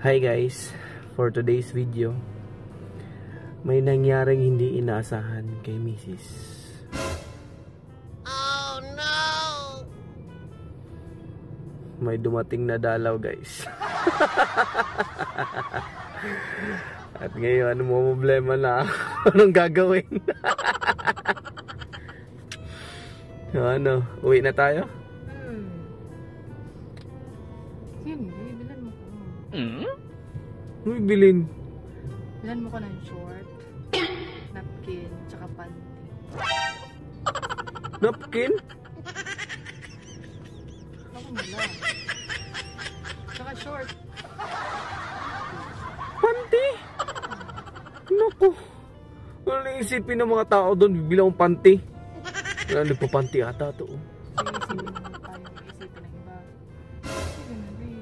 Hi guys, for today's video, may nangyaring hindi inaasahan kay Mrs. Oh no! May dumating na dalaw guys. At ngayon, mo problema na anong gagawin? Ano, uwi na tayo? Ano bilhin? Bilan mo ko ng short, napkin, tsaka panty. Napkin? Ako mo lang. Tsaka short. Panty? Naku. Ano na isipin ng mga tao doon? Bibilang akong panty. Wala, nagpapanty ata to. Isipin mo tayo, isipin ng iba. Sige na rin.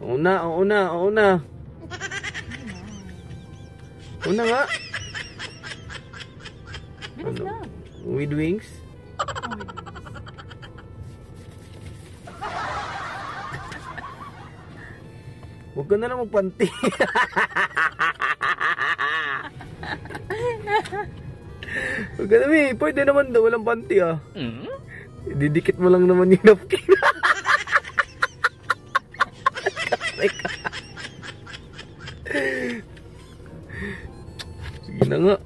Oo na. Una nga. Bilis na. With wings? Huwag ka na lang magpanty. Huwag ka na, pwede naman daw, walang panty ah. Didikit mo lang naman yung napkin. Sige na nga.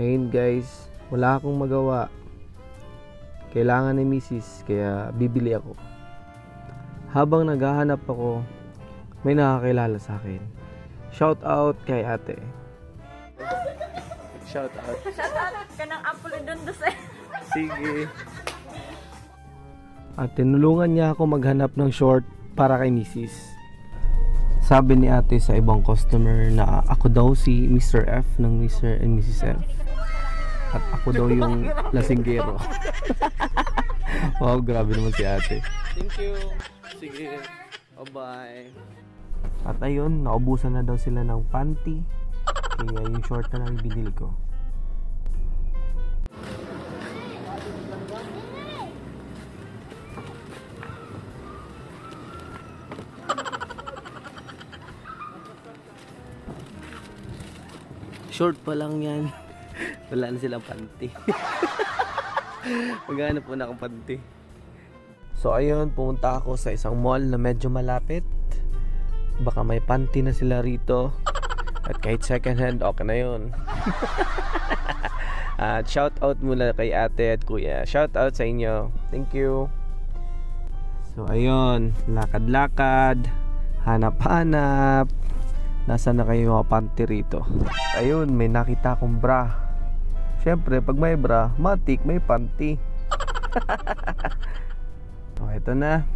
Ayun guys, wala akong magawa. Kailangan ni Mrs. kaya bibili ako. Habang naghahanap ako, may nakakilala sa akin. Shout out kay ate. Shout out. Shout out ka ng apple doon doon. Sige. At tinulungan niya ako maghanap ng short para kay Mrs. Sabi ni ate sa ibang customer na ako daw si Mr. F ng Mr. and Mrs. F. At ako daw yung lasinggero. Wow, grabe naman si ate. Thank you. Sige. Bye-bye. At ayun, naubusan na daw sila ng panty. Kaya yung short na lang binili ko. Short pa lang yan. Wala na silang panty. Maghanap po na akong panty. So ayun, pumunta ako sa isang mall na medyo malapit. Baka may panty na sila rito. At kahit second hand, okay na yun. At shout out muna kay ate at kuya. Shout out sa inyo. Thank you. So ayun, lakad-lakad, hanap-hanap. Nasaan na kayo mga panty rito? Ayun, may nakita akong bra. Siyempre, pag may bra, matik, may panty. So, ito na.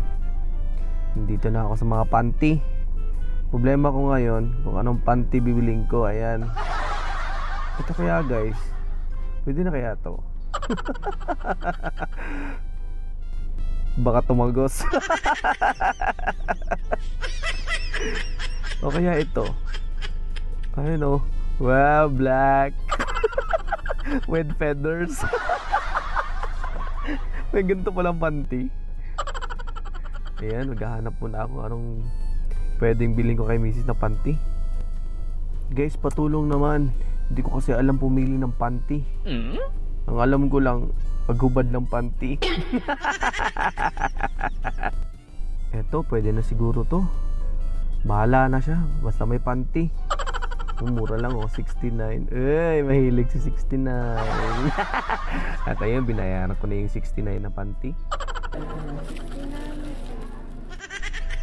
Nandito na ako sa mga panty. Problema ko ngayon, kung anong panty bibiling ko. Ayan. Ito kaya guys. Pwede na kaya to? Baka tumagos. O kaya ito. Ayun o. Wow, black. With feathers. May ganito palang panty. Ayan, maghahanap muna ako anong pwedeng bilhin ko kay Mrs. na panty. Guys, patulong naman. Hindi ko kasi alam pumili ng panty. Ang alam ko lang, paghubad ng panty. Eto, pwede na siguro to. Bahala na siya, basta may panty. Mura lang oh, 69. Ay, mahilig si 69. At ayun, binayaran ko na yung 69 na panty.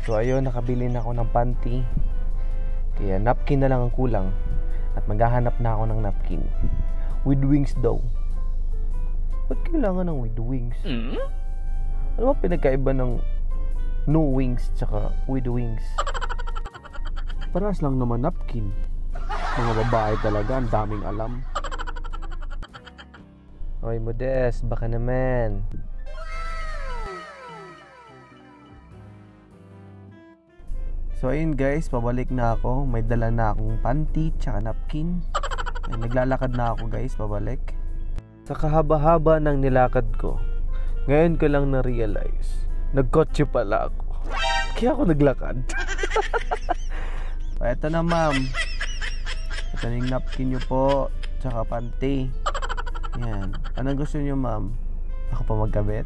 So ayun, nakabili na ako ng panty. Kaya napkin na lang ang kulang. At maghahanap na ako ng napkin. With wings daw. Ba't kailangan ng with wings? Ano ba pinagkaiba ng no wings tsaka with wings? Parehas lang naman napkin. Mga babae talaga, ang daming alam. Hoy Modest, baka naman. So ayun guys, pabalik na ako. May dala na akong panty tsaka napkin. Ay, naglalakad na ako guys, pabalik. Sa kahaba-haba ng nilakad ko, ngayon ko lang na-realize, nagkotse pala ako. Kaya ako naglakad. Eto na ma'am. Ito na yung napkin nyo po, tsaka panty. Yan. Anong gusto nyo ma'am? Ako pa magkabit?